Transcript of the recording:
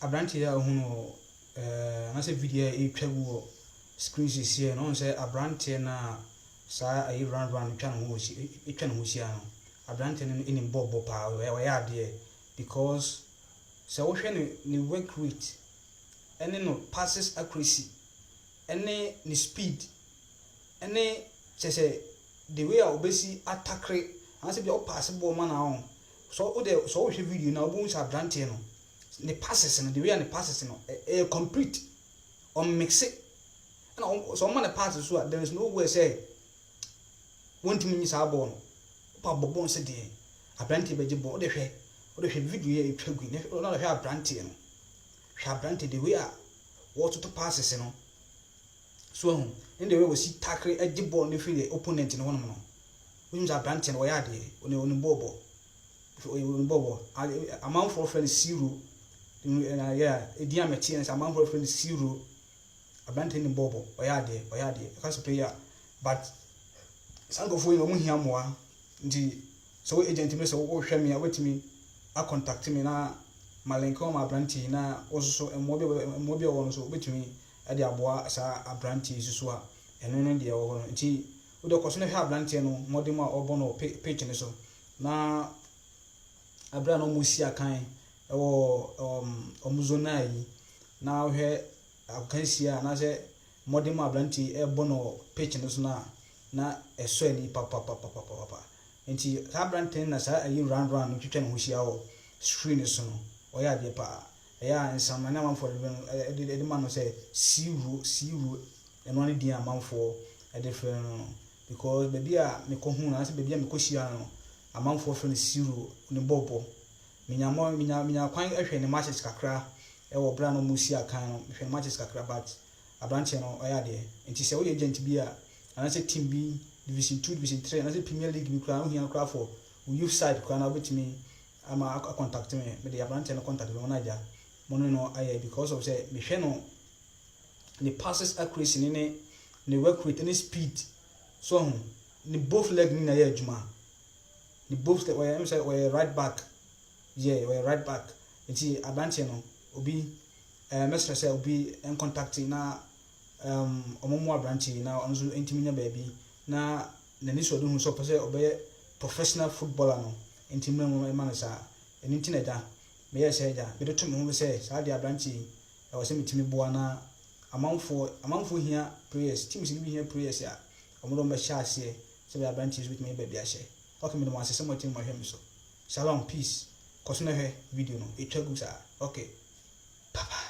abranti ya hunu na se video e twagu screen here no say abranti na sa ayi run twa no ho shi etwa no ho shi ano abranti no ni bobo pa we ya de because so wo hwe ni work rate any no passes accuracy any ni speed any say the way a obesi attack and say be o pass ball man na so wo hwe video na obu nsa abranti no the passes no the way and the passes no complete on mix it and so man passes so there is no way say want to miss our ball pa bobon say dey abranti be je ball o de hwe video e twagu ne no hwe abranti no hwe abranti the way a what to passes no so in the way we see tackle e je ball ne free the opponent no one no we use abranti no we ya dey oni bobo amount for friend zero yeah edia meti and amount for friend zero abranti ni bobo oya de because player but sango fo no mu hia moa ndi so agent me so wo hwe me a wetimi a contact me na malenko ma abranti na oso mo bi wo no so wetimi e de aboa sa abranti susu a eno no de wo no nti wo de koso na hwe abranti no modem a obo no page ne so na abra no musi akan ewo omuzona yi na hwe akansia na se modem abranti ebo no page no so na eso ni papa enti abranti na sa ayi run no twetwe no hia wo screen so no oya de pa eya nsama na man for the man no say zero eno ani dia man for e de frɛ no because baby a me ko hu na se baby a me ko hia no amanfo frɛ no zero ne bobo minya kwan ehwe ne matches kakra e wo bra no musi akan no hwe matches kakra but abranche no oya de enti se wo agent bi a ana se team bi division 2 division 3 ana se premier league bi kra no hia kra for we youth side kra na betimi ama contact me the abranche no contact me na ja mono no aye because of say me hwe no the passes accuracy ne work rate any speed so ni both leg ni na ya adwuma the both that were right back we right back enti abranche no obi mestre say obi en contact na omomo abranche na onzo entimi nya baabi na nani so do hu so pese obey professional footballer no entimi no ma na sa enti na da me ye say ja me do to me hu say sa dia abranche e wo se metimi boa na amanfo hia prayers teams ni hia prayers ya omo do mba sha ase se dia abranche is with me baabi a she okay me do asese mo team mo hwem so shalom peace koso na hwe video no etwa gu sa okay bye bye.